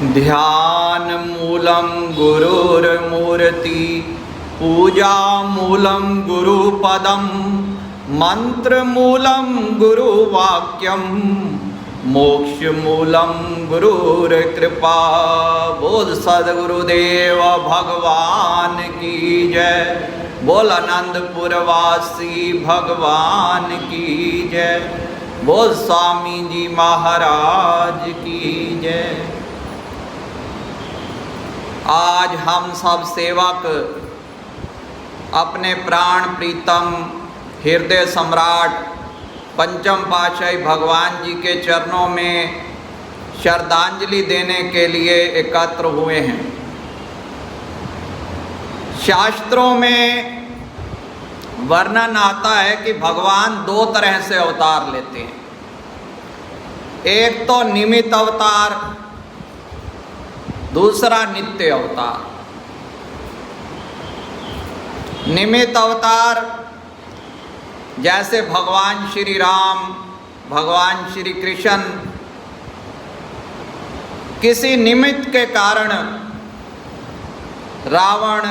ध्यान मूलं गुरुर्मूर्ति, पूजा मूलं गुरुपदम, मंत्र मूलं गुरुवाक्यम, मोक्ष मूलं गुरुर्कृपा। बोल सद्गुरुदेव भगवान की जय। बोल आनंदपुर वासी भगवान की जय। बोल स्वामी जी महाराज की जय। आज हम सब सेवक अपने प्राण प्रीतम हृदय सम्राट पंचम पातशाही भगवान जी के चरणों में श्रद्धांजलि देने के लिए एकत्र हुए हैं। शास्त्रों में वर्णन आता है कि भगवान दो तरह से अवतार लेते हैं। एक तो निमित्त अवतार, दूसरा नित्य अवतार। निमित्त अवतार जैसे भगवान श्री राम, भगवान श्री कृष्ण किसी निमित्त के कारण रावण,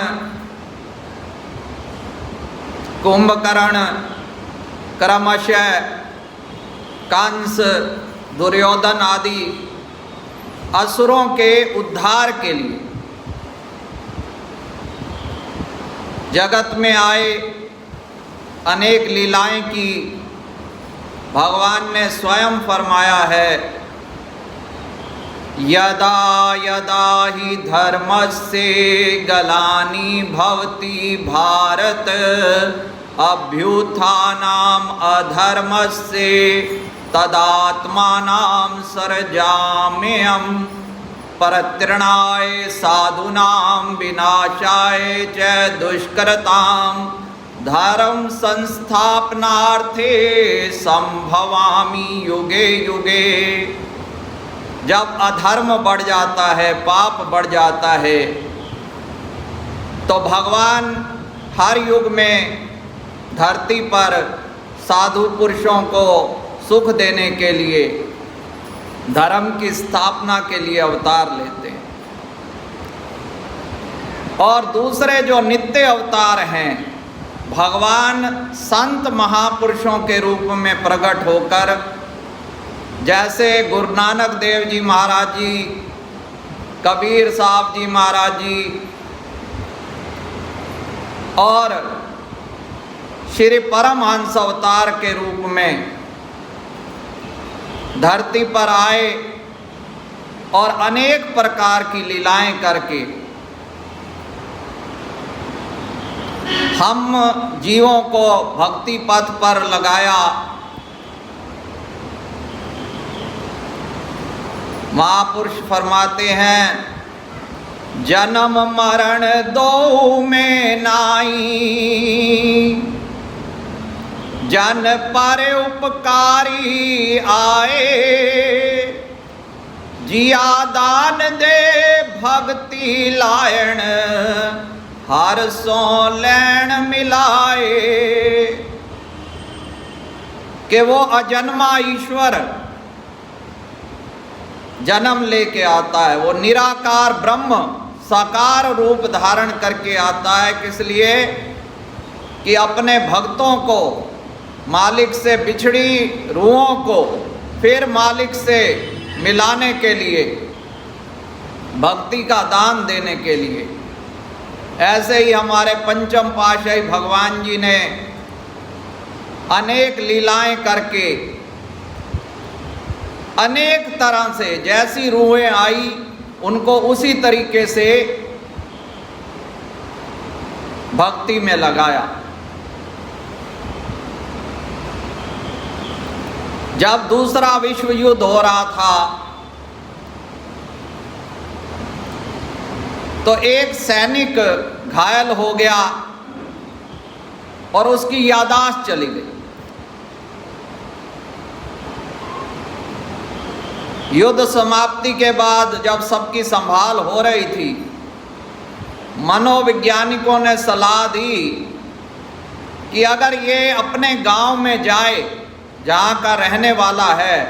कुंभकर्ण, क्रमशः कंस, दुर्योधन आदि असुरों के उद्धार के लिए जगत में आए, अनेक लीलाएं की। भगवान ने स्वयं फरमाया है, यदा यदा ही धर्मस्य ग्लानि भवति भारत, अभ्युत्थानम् अधर्मस्य तदात्मानं सृजाम्यहम्, परित्राणाय साधूनां विनाशाय च दुष्कृतां, धर्म संस्थापनार्थे संभवामि युगे युगे। जब अधर्म बढ़ जाता है, पाप बढ़ जाता है, तो भगवान हर युग में धरती पर साधु पुरुषों को सुख देने के लिए, धर्म की स्थापना के लिए अवतार लेते हैं। और दूसरे जो नित्य अवतार हैं, भगवान संत महापुरुषों के रूप में प्रकट होकर, जैसे गुरु नानक देव जी महाराज जी, कबीर साहब जी महाराज जी और श्री परमहंस अवतार के रूप में धरती पर आए और अनेक प्रकार की लीलाएं करके हम जीवों को भक्ति पथ पर लगाया। महापुरुष फरमाते हैं, जन्म मरण दो में नाई, जन पर उपकारी आए, जिया दान दे भक्ति लायण, हर सो लैण मिलाए। कि वो अजन्मा ईश्वर जन्म लेके आता है, वो निराकार ब्रह्म साकार रूप धारण करके आता है। किस लिए? कि अपने भक्तों को, मालिक से बिछड़ी रूहों को फिर मालिक से मिलाने के लिए, भक्ति का दान देने के लिए। ऐसे ही हमारे पंचम पातशाही भगवान जी ने अनेक लीलाएं करके, अनेक तरह से जैसी रूहें आई उनको उसी तरीके से भक्ति में लगाया। जब दूसरा विश्व युद्ध हो रहा था तो एक सैनिक घायल हो गया और उसकी याददाश्त चली गई। युद्ध समाप्ति के बाद जब सबकी संभाल हो रही थी, मनोवैज्ञानिकों ने सलाह दी कि अगर ये अपने गांव में जाए जहाँ का रहने वाला है,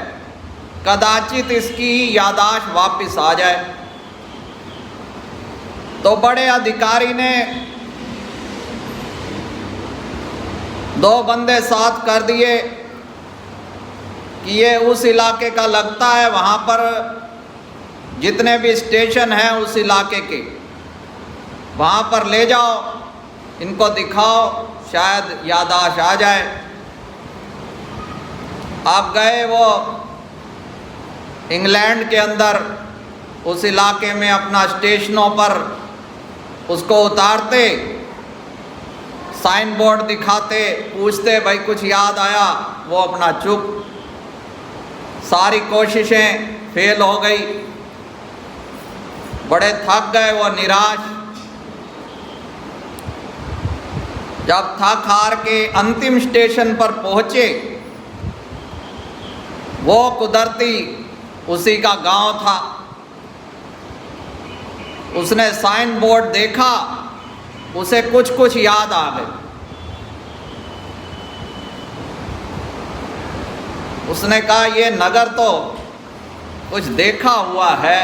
कदाचित इसकी याददाश्त वापस आ जाए। तो बड़े अधिकारी ने 2 बंदे साथ कर दिए कि ये उस इलाके का लगता है, वहाँ पर जितने भी स्टेशन हैं उस इलाके के, वहाँ पर ले जाओ, इनको दिखाओ, शायद याददाश्त आ जाए। आप गए वो इंग्लैंड के अंदर उस इलाके में अपना स्टेशनों पर उसको उतारते, साइन बोर्ड दिखाते, पूछते भाई कुछ याद आया, वो अपना चुप। सारी कोशिशें फेल हो गई, बड़े थक गए, वो निराश। जब थक हार के अंतिम स्टेशन पर पहुंचे, वो कुदरती उसी का गांव था। उसने साइन बोर्ड देखा, उसे कुछ कुछ याद आ गई। उसने कहा ये नगर तो कुछ देखा हुआ है।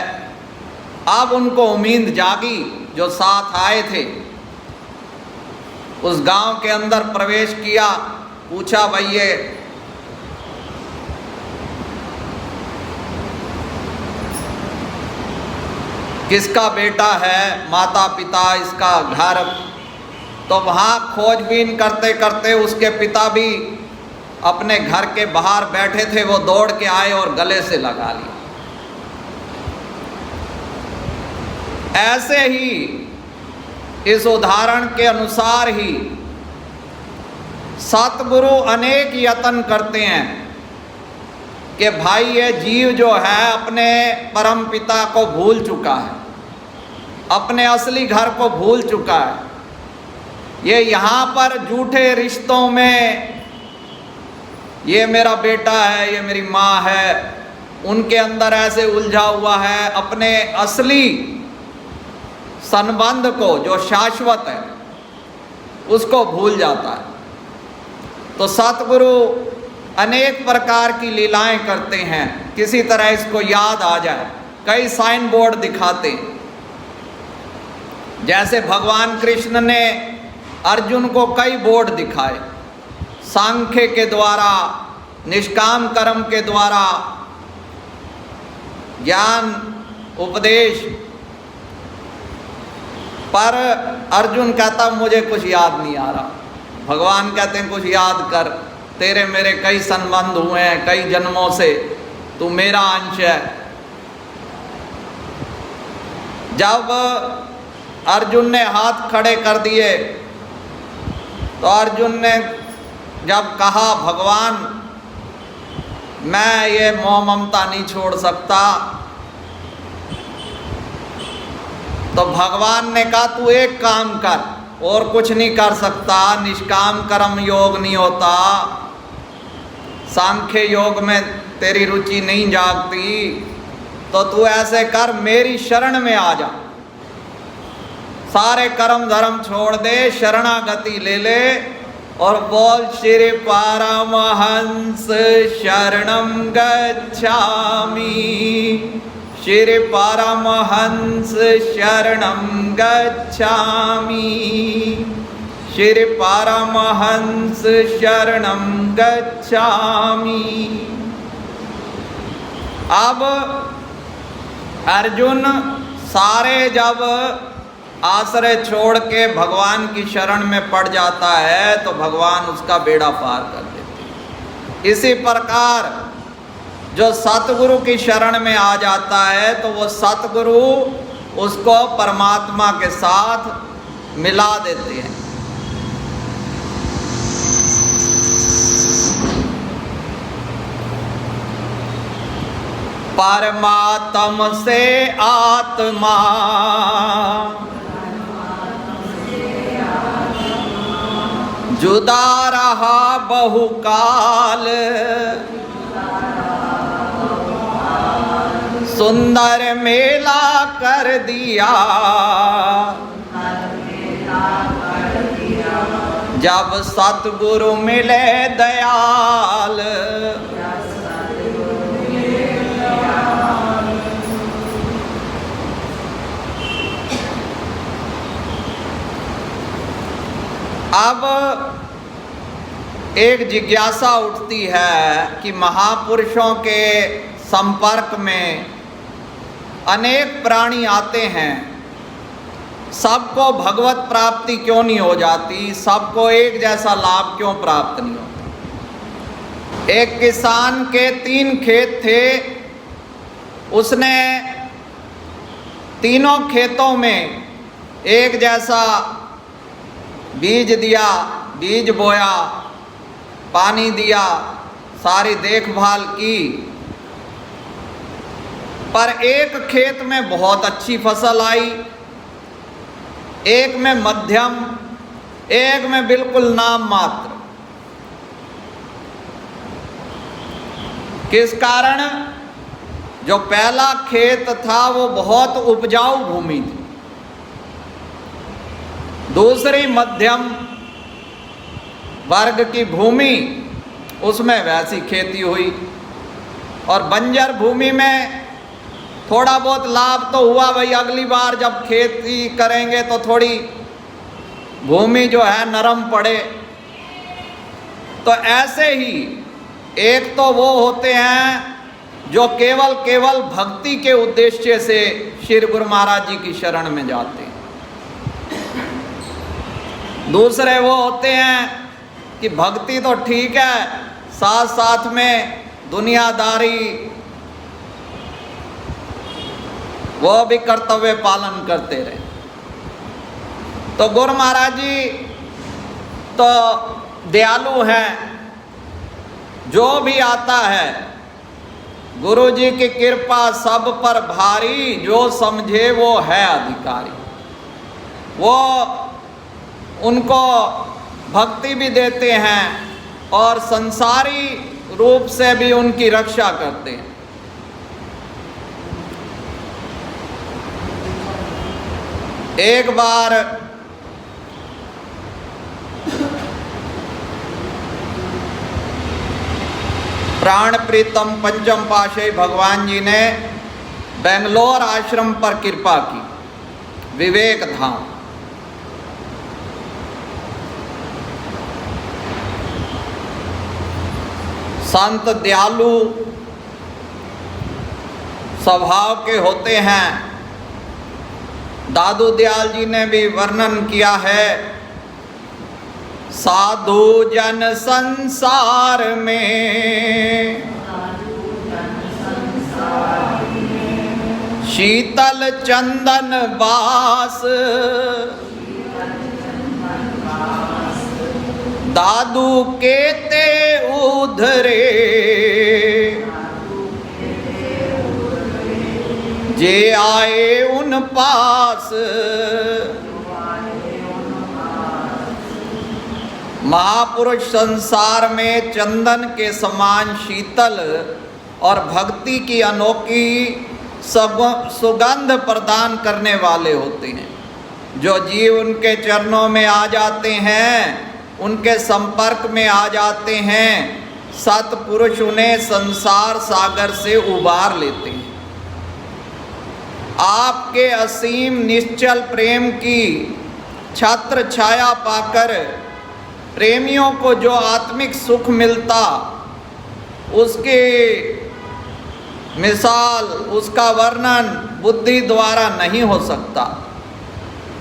अब उनको उम्मीद जागी, जो साथ आए थे। उस गांव के अंदर प्रवेश किया, पूछा भाई ये किसका बेटा है, माता पिता, इसका घर। तो वहाँ खोजबीन करते करते उसके पिता भी अपने घर के बाहर बैठे थे, वो दौड़ के आए और गले से लगा लिया। ऐसे ही इस उदाहरण के अनुसार ही सतगुरु अनेक यत्न करते हैं कि भाई ये जीव जो है अपने परम पिता को भूल चुका है, अपने असली घर को भूल चुका है। ये यहाँ पर झूठे रिश्तों में, ये मेरा बेटा है, ये मेरी माँ है, उनके अंदर ऐसे उलझा हुआ है, अपने असली संबंध को जो शाश्वत है उसको भूल जाता है। तो सतगुरु अनेक प्रकार की लीलाएं करते हैं, किसी तरह इसको याद आ जाए। कई साइन बोर्ड दिखाते हैं, जैसे भगवान कृष्ण ने अर्जुन को कई बोर्ड दिखाए, सांख्य के द्वारा, निष्काम कर्म के द्वारा, ज्ञान उपदेश। पर अर्जुन कहता मुझे कुछ याद नहीं आ रहा। भगवान कहते हैं कुछ याद कर, तेरे मेरे कई संबंध हुए हैं कई जन्मों से, तू मेरा अंश है। जब अर्जुन ने हाथ खड़े कर दिए तो अर्जुन ने जब कहा भगवान मैं ये मोह ममता नहीं छोड़ सकता, तो भगवान ने कहा तू एक काम कर, और कुछ नहीं कर सकता, निष्काम कर्म योग नहीं होता, सांख्य योग में तेरी रुचि नहीं जागती, तो तू ऐसे कर मेरी शरण में आ जा, सारे कर्म धर्म छोड़ दे, शरणागति ले ले और बोल श्री परमहंस शरणम गच्छामि, श्री परमहंस शरणम गच्छामि, श्री परमहंस शरणम गच्छामि। अब अर्जुन सारे जब आश्रय छोड़ के भगवान की शरण में पड़ जाता है तो भगवान उसका बेड़ा पार कर देते हैं। इसी प्रकार जो सतगुरु की शरण में आ जाता है तो वो सतगुरु उसको परमात्मा के साथ मिला देते हैं। परमात्मा से आत्मा जुदा रहा बहुकाल, सुंदर मेला कर दिया, जब सतगुरु मिले दयाल। अब एक जिज्ञासा उठती है कि महापुरुषों के संपर्क में अनेक प्राणी आते हैं, सबको भगवत प्राप्ति क्यों नहीं हो जाती, सबको एक जैसा लाभ क्यों प्राप्त नहीं होता। एक किसान के 3 खेत थे, उसने तीनों खेतों में एक जैसा बीज दिया, बीज बोया, पानी दिया, सारी देखभाल की, पर एक खेत में बहुत अच्छी फसल आई, एक में मध्यम, एक में बिल्कुल नाम मात्र। किस कारण? जो पहला खेत था वो बहुत उपजाऊ भूमि थी, दूसरी मध्यम वर्ग की भूमि, उसमें वैसी खेती हुई, और बंजर भूमि में थोड़ा बहुत लाभ तो हुआ, भाई अगली बार जब खेती करेंगे तो थोड़ी भूमि जो है नरम पड़े। तो ऐसे ही एक तो वो होते हैं जो केवल भक्ति के उद्देश्य से श्री गुरु महाराज जी की शरण में जाते हैं, दूसरे वो होते हैं कि भक्ति तो ठीक है, साथ साथ में दुनियादारी वो भी कर्तव्य पालन करते रहे। तो गुरु महाराज जी तो दयालु हैं, जो भी आता है गुरु जी की कृपा सब पर भारी, जो समझे वो है अधिकारी। वो उनको भक्ति भी देते हैं और संसारी रूप से भी उनकी रक्षा करते हैं। एक बार प्राण प्रीतम पंचम पातशाही भगवान जी ने बेंगलोर आश्रम पर कृपा की, विवेक धाम। संत दयालु स्वभाव के होते हैं। दादू दयाल जी ने भी वर्णन किया है, साधु जन संसार में शीतल चंदन बास, दादू केते उधरे जे आए उन पास। महापुरुष संसार में चंदन के समान शीतल और भक्ति की अनोखी सुगंध प्रदान करने वाले होते हैं। जो जीव उनके चरणों में आ जाते हैं, उनके संपर्क में आ जाते हैं, सतपुरुष उन्हें संसार सागर से उबार लेते हैं। आपके असीम निश्चल प्रेम की छत्र छाया पाकर प्रेमियों को जो आत्मिक सुख मिलता, उसकी मिसाल, उसका वर्णन बुद्धि द्वारा नहीं हो सकता।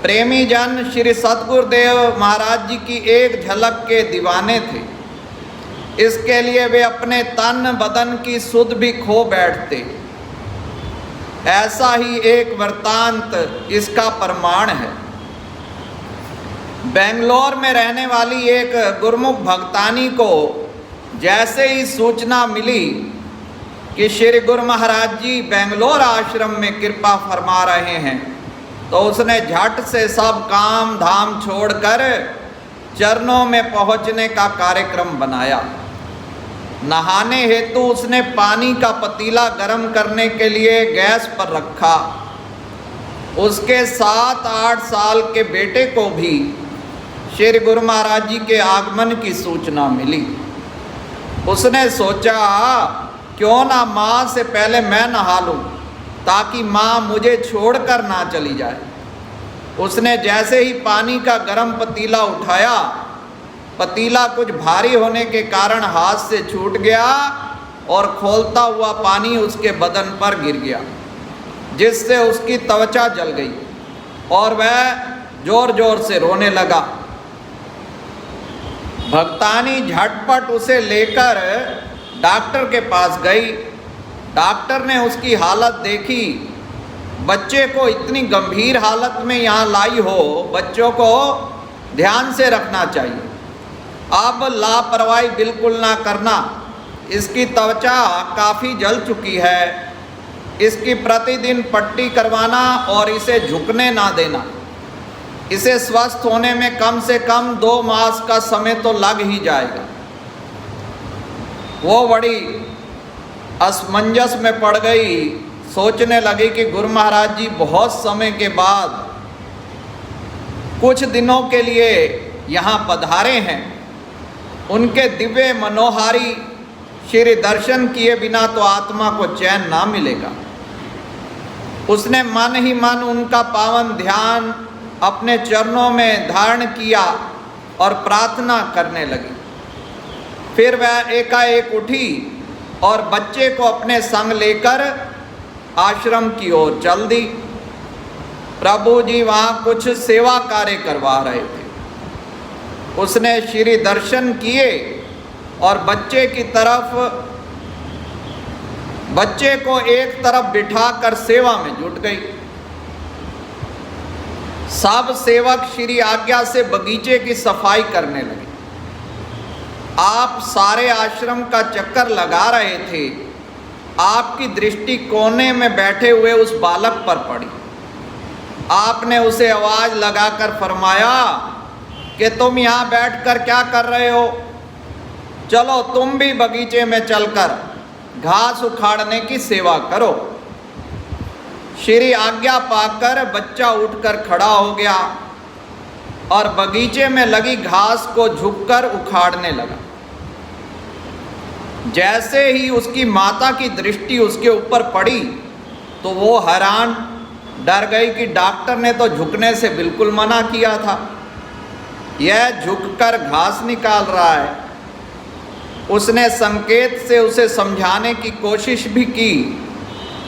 प्रेमी जन श्री सतगुरुदेव महाराज जी की एक झलक के दीवाने थे। इसके लिए वे अपने तन बदन की सुध भी खो बैठते। ऐसा ही एक वृत्तांत इसका प्रमाण है। बेंगलोर में रहने वाली एक गुरमुख भक्तानी को जैसे ही सूचना मिली कि श्री गुरु महाराज जी बेंगलोर आश्रम में कृपा फरमा रहे हैं, तो उसने झट से सब काम धाम छोड़कर चरणों में पहुंचने का कार्यक्रम बनाया। नहाने हेतु उसने पानी का पतीला गर्म करने के लिए गैस पर रखा। उसके 7-8 साल के बेटे को भी श्री गुरु महाराज जी के आगमन की सूचना मिली। उसने सोचा क्यों ना माँ से पहले मैं नहा लूँ, ताकि माँ मुझे छोड़कर ना चली जाए। उसने जैसे ही पानी का गर्म पतीला उठाया, पतीला कुछ भारी होने के कारण हाथ से छूट गया और खौलता हुआ पानी उसके बदन पर गिर गया, जिससे उसकी त्वचा जल गई और वह जोर जोर से रोने लगा। भक्तानी झटपट उसे लेकर डॉक्टर के पास गई। डॉक्टर ने उसकी हालत देखी। बच्चे को इतनी गंभीर हालत में यहाँ लाई हो, बच्चों को ध्यान से रखना चाहिए। अब लापरवाही बिल्कुल ना करना। इसकी त्वचा काफ़ी जल चुकी है। इसकी प्रतिदिन पट्टी करवाना और इसे झुकने ना देना। इसे स्वस्थ होने में कम से कम 2 मास का समय तो लग ही जाएगा। वो बड़ी असमंजस में पड़ गई। सोचने लगी कि गुरु महाराज जी बहुत समय के बाद कुछ दिनों के लिए यहाँ पधारे हैं। उनके दिव्य मनोहारी श्री दर्शन किए बिना तो आत्मा को चैन ना मिलेगा। उसने मन ही मन उनका पावन ध्यान अपने चरणों में धारण किया और प्रार्थना करने लगी। फिर वह एकाएक उठी और बच्चे को अपने संग लेकर आश्रम की ओर चल दी। प्रभु जी वहाँ कुछ सेवा कार्य करवा रहे थे। उसने श्री दर्शन किए और बच्चे को एक तरफ बिठाकर सेवा में जुट गई। सब सेवक श्री आज्ञा से बगीचे की सफाई करने लगे। आप सारे आश्रम का चक्कर लगा रहे थे। आपकी दृष्टि कोने में बैठे हुए उस बालक पर पड़ी। आपने उसे आवाज लगाकर फरमाया कि तुम यहाँ बैठकर क्या कर रहे हो? चलो तुम भी बगीचे में चलकर घास उखाड़ने की सेवा करो। श्री आज्ञा पाकर बच्चा उठकर खड़ा हो गया और बगीचे में लगी घास को झुककर उखाड़ने लगा। जैसे ही उसकी माता की दृष्टि उसके ऊपर पड़ी तो वो हैरान, डर गई कि डॉक्टर ने तो झुकने से बिल्कुल मना किया था, यह झुककर घास निकाल रहा है। उसने संकेत से उसे समझाने की कोशिश भी की,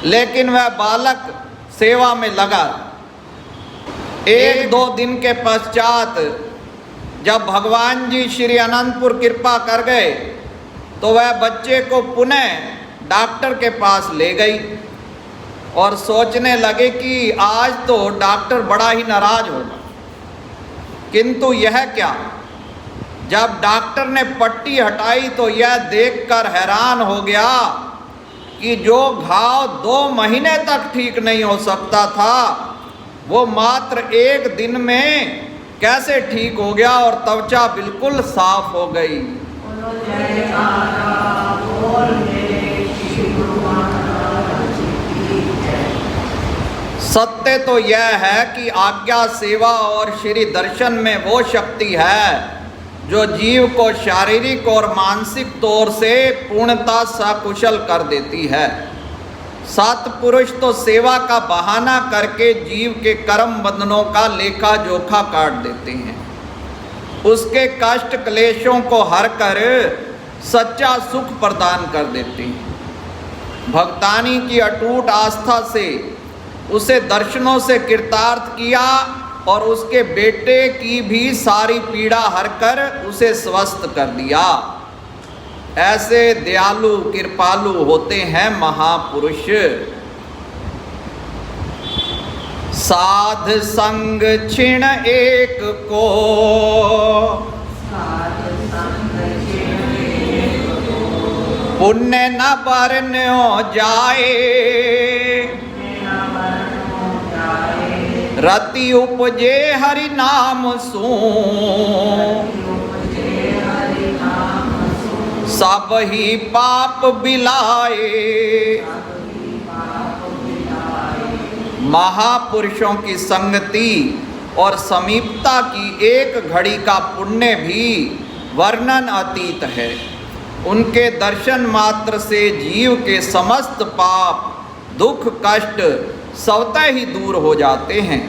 लेकिन वह बालक सेवा में लगा। 1-2 दिन के पश्चात जब भगवान जी श्री अनंतपुर कृपा कर गए तो वह बच्चे को पुनः डॉक्टर के पास ले गई और सोचने लगे कि आज तो डॉक्टर बड़ा ही नाराज होगा। किंतु यह क्या, जब डॉक्टर ने पट्टी हटाई तो यह देखकर हैरान हो गया कि जो घाव 2 महीने तक ठीक नहीं हो सकता था वो मात्र 1 दिन में कैसे ठीक हो गया और त्वचा बिल्कुल साफ हो गई। सत्य तो यह है कि आज्ञा सेवा और श्री दर्शन में वो शक्ति है जो जीव को शारीरिक और मानसिक तौर से पूर्णता सकुशल कर देती है। सत्पुरुष तो सेवा का बहाना करके जीव के कर्म बंधनों का लेखा जोखा काट देते हैं। उसके कष्ट क्लेशों को हर कर सच्चा सुख प्रदान कर देते हैं। भक्तानी की अटूट आस्था से उसे दर्शनों से कृतार्थ किया और उसके बेटे की भी सारी पीड़ा हरकर उसे स्वस्थ कर दिया। ऐसे दयालु कृपालु होते हैं महापुरुष। साध संग क्षीण एक को पुण्य न बरन्यो जाए, रति उपजे हरि नाम सू, सब ही पाप बिलाए। महापुरुषों की संगति और समीपता की एक घड़ी का पुण्य भी वर्णन अतीत है। उनके दर्शन मात्र से जीव के समस्त पाप दुख कष्ट स्वतः ही दूर हो जाते हैं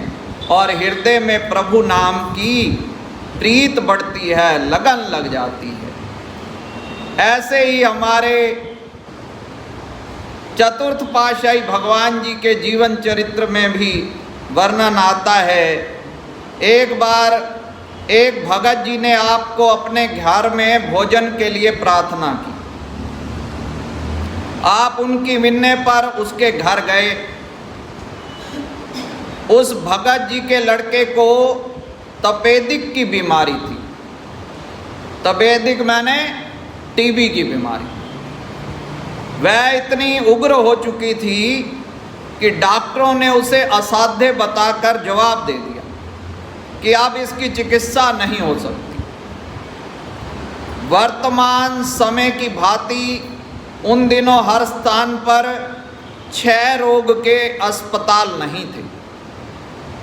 और हृदय में प्रभु नाम की प्रीत बढ़ती है, लगन लग जाती है। ऐसे ही हमारे चतुर्थ पातशाही भगवान जी के जीवन चरित्र में भी वर्णन आता है। एक बार एक भगत जी ने आपको अपने घर में भोजन के लिए प्रार्थना की। आप उनकी मिलने पर उसके घर गए। उस भगत जी के लड़के को तपेदिक की बीमारी थी। तपेदिक माने टीबी की बीमारी। वह इतनी उग्र हो चुकी थी कि डॉक्टरों ने उसे असाध्य बताकर जवाब दे दिया कि अब इसकी चिकित्सा नहीं हो सकती। वर्तमान समय की भांति उन दिनों हर स्थान पर 6 रोग के अस्पताल नहीं थे।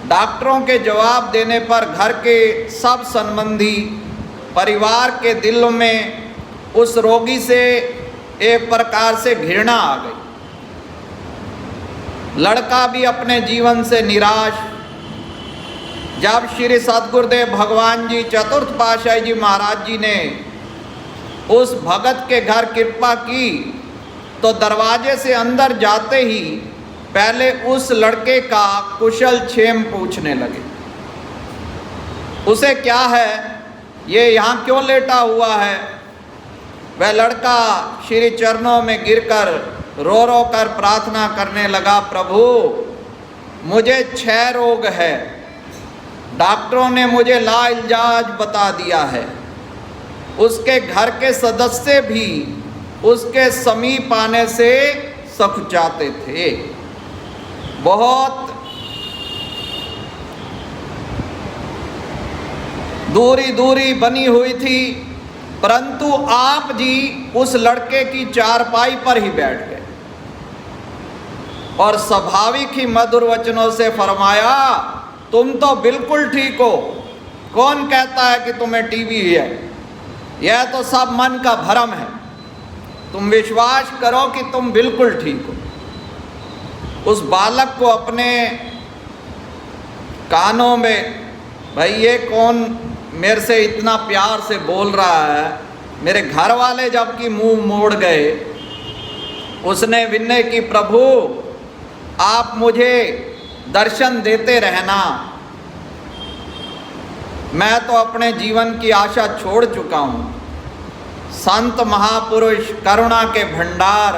डॉक्टरों के जवाब देने पर घर के सब संबंधी परिवार के दिल में उस रोगी से एक प्रकार से घृणा आ गई। लड़का भी अपने जीवन से निराश। जब श्री सद्गुरुदेव भगवान जी चतुर्थ पातशाही जी महाराज जी ने उस भगत के घर कृपा की तो दरवाजे से अंदर जाते ही पहले उस लड़के का कुशल क्षेम पूछने लगे। उसे क्या है, ये यहाँ क्यों लेटा हुआ है। वह लड़का श्री चरणों में गिरकर रो रो कर प्रार्थना करने लगा, प्रभु मुझे 6 रोग है। डॉक्टरों ने मुझे लाइलाज बता दिया है। उसके घर के सदस्य भी उसके समीप आने से सकुचाते थे। बहुत दूरी बनी हुई थी, परंतु आप जी उस लड़के की चारपाई पर ही बैठ गए और स्वाभाविक ही मधुर वचनों से फरमाया, तुम तो बिल्कुल ठीक हो। कौन कहता है कि तुम्हें टीबी है? यह तो सब मन का भ्रम है। तुम विश्वास करो कि तुम बिल्कुल ठीक हो। उस बालक को अपने कानों में, भाई ये कौन मेरे से इतना प्यार से बोल रहा है। मेरे घर वाले जबकि मुंह मोड़ गए, उसने विनय की, प्रभु आप मुझे दर्शन देते रहना। मैं तो अपने जीवन की आशा छोड़ चुका हूँ। संत महापुरुष करुणा के भंडार,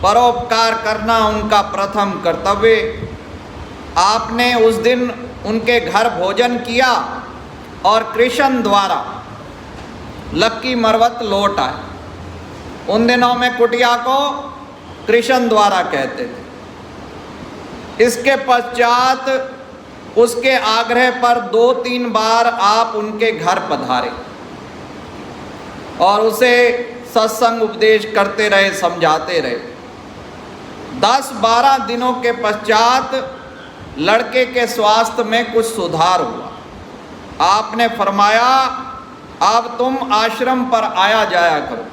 परोपकार करना उनका प्रथम कर्तव्य। आपने उस दिन उनके घर भोजन किया और कृष्ण द्वारा लक्की मरवत लौट आए। उन दिनों में कुटिया को कृष्ण द्वारा कहते थे। इसके पश्चात उसके आग्रह पर 2-3 बार आप उनके घर पधारे और उसे सत्संग उपदेश करते रहे, समझाते रहे। 10-12 दिनों के पश्चात लड़के के स्वास्थ्य में कुछ सुधार हुआ। आपने फरमाया, अब तुम आश्रम पर आया जाया करो।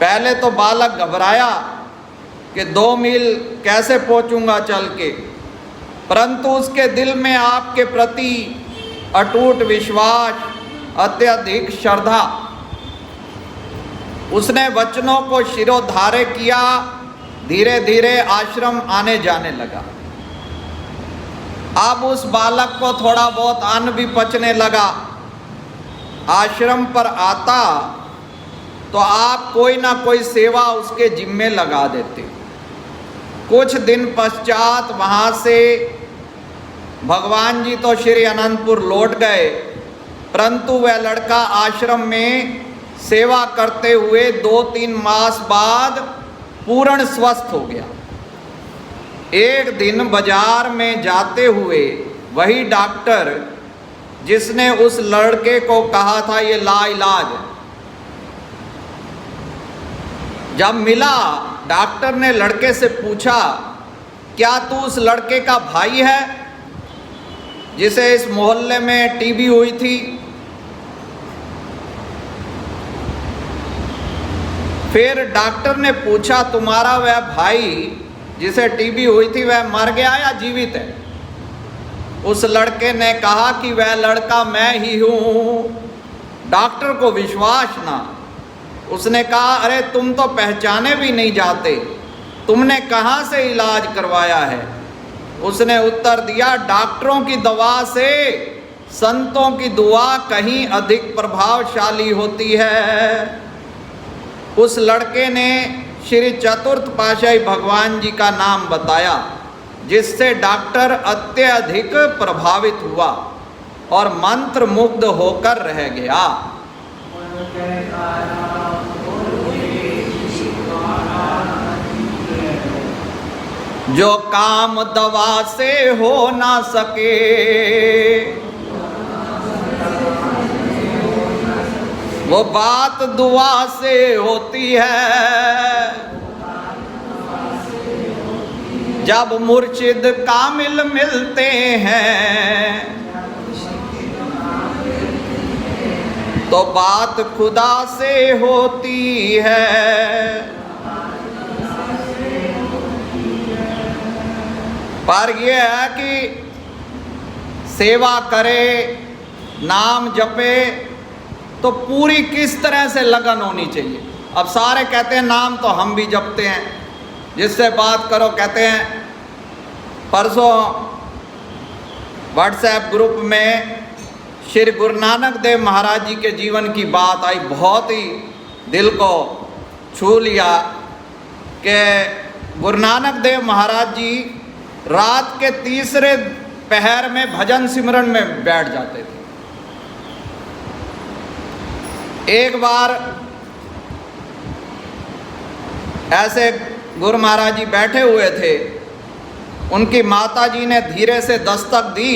पहले तो बालक घबराया कि 2 मील कैसे पहुंचूंगा चल के, परंतु उसके दिल में आपके प्रति अटूट विश्वास, अत्यधिक श्रद्धा। उसने वचनों को शिरोधार्य किया। धीरे धीरे आश्रम आने जाने लगा। अब उस बालक को थोड़ा बहुत अन्न भी पचने लगा। आश्रम पर आता तो आप कोई ना कोई सेवा उसके जिम्मे लगा देते। कुछ दिन पश्चात वहाँ से भगवान जी तो श्री अनंतपुर लौट गए, परंतु वह लड़का आश्रम में सेवा करते हुए 2-3 मास बाद पूर्ण स्वस्थ हो गया। एक दिन बाजार में जाते हुए वही डॉक्टर जिसने उस लड़के को कहा था ये लाइलाज, जब मिला डॉक्टर ने लड़के से पूछा, क्या तू उस लड़के का भाई है जिसे इस मोहल्ले में टीबी हुई थी? फिर डॉक्टर ने पूछा, तुम्हारा वह भाई जिसे टीबी हुई थी वह मर गया या जीवित है? उस लड़के ने कहा कि वह लड़का मैं ही हूँ। डॉक्टर को विश्वास ना। उसने कहा अरे तुम तो पहचाने भी नहीं जाते, तुमने कहाँ से इलाज करवाया है? उसने उत्तर दिया डॉक्टरों की दवा से संतों की दुआ कहीं अधिक प्रभावशाली होती है। उस लड़के ने श्री चतुर्थ पातशाही भगवान जी का नाम बताया, जिससे डॉक्टर अत्यधिक प्रभावित हुआ और मंत्र मुग्ध होकर रह गया। जो काम दवा से हो ना सके, वो बात दुआ से होती है। जब मुर्शिद कामिल मिलते हैं तो बात खुदा से होती है। पर यह है कि सेवा करे, नाम जपे, तो पूरी किस तरह से लगन होनी चाहिए। अब सारे कहते हैं नाम तो हम भी जपते हैं, जिससे बात करो कहते हैं। परसों व्हाट्सएप ग्रुप में श्री गुरु नानक देव महाराज जी के जीवन की बात आई, बहुत ही दिल को छू लिया कि गुरु नानक देव महाराज जी रात के तीसरे पहर में भजन सिमरन में बैठ जाते थे। एक बार ऐसे गुरु महाराज जी बैठे हुए थे, उनकी माता जी ने धीरे से दस्तक दी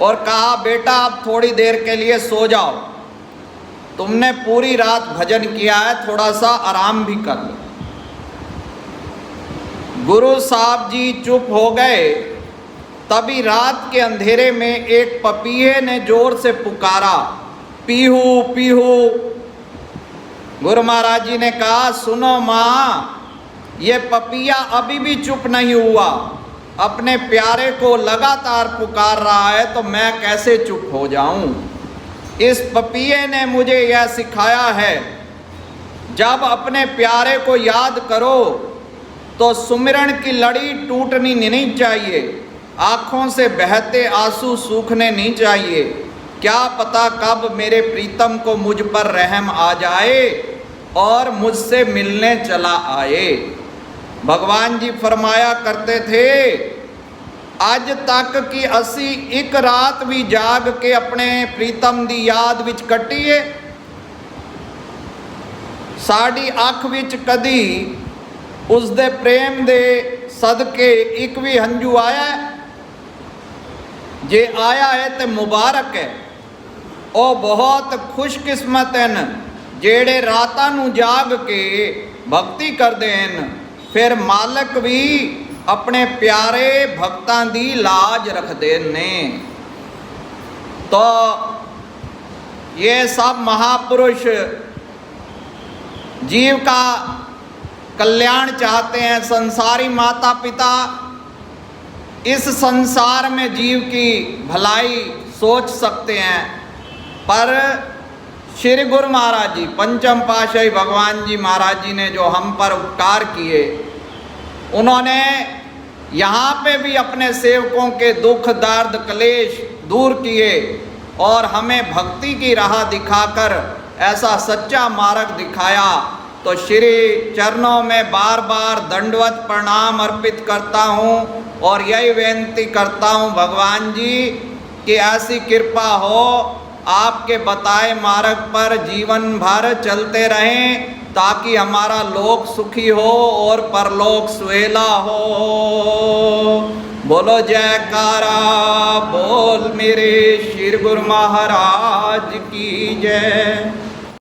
और कहा बेटा अब थोड़ी देर के लिए सो जाओ, तुमने पूरी रात भजन किया है, थोड़ा सा आराम भी कर लो। गुरु साहब जी चुप हो गए। तभी रात के अंधेरे में एक पपीहे ने जोर से पुकारा, पीहू पीहू। गुरु महाराज जी ने कहा सुनो माँ, ये पपिया अभी भी चुप नहीं हुआ, अपने प्यारे को लगातार पुकार रहा है, तो मैं कैसे चुप हो जाऊं। इस पपिये ने मुझे यह सिखाया है, जब अपने प्यारे को याद करो तो सुमिरन की लड़ी टूटनी नहीं चाहिए, आँखों से बहते आंसू सूखने नहीं चाहिए। क्या पता कब मेरे प्रीतम को मुझ पर रहम आ जाए और मुझसे मिलने चला आए। भगवान जी फरमाया करते थे, अज तक की असी एक रात भी जाग के अपने प्रीतम दी याद विच कट्टीए। साड़ी अख विच कदी उस दे प्रेम दे सदके एक भी हंजू आया है? जे आया है तो मुबारक है। ਉਹ बहुत खुशकिस्मत हैं ਜਿਹੜੇ ਰਾਤਾਂ ਨੂੰ ਜਾਗ ਕੇ भगती करते हैं, फिर मालक भी अपने प्यारे भक्तां दी लाज रखते ने। तो ये सब महापुरुष जीव का कल्याण चाहते हैं। संसारी माता पिता इस संसार में जीव की भलाई सोच सकते हैं, पर श्री गुरु महाराज जी पंचम पातशाही भगवान जी महाराज जी ने जो हम पर उपकार किए, उन्होंने यहाँ पे भी अपने सेवकों के दुख दर्द क्लेश दूर किए और हमें भक्ति की राह दिखाकर ऐसा सच्चा मार्ग दिखाया। तो श्री चरणों में बार बार दंडवत प्रणाम अर्पित करता हूँ और यही बेनती करता हूँ भगवान जी कि ऐसी कृपा हो, आपके बताए मार्ग पर जीवन भर चलते रहें, ताकि हमारा लोक सुखी हो और परलोक सुहेला हो। बोलो जयकारा बोल मेरे श्री गुरु महाराज की जय।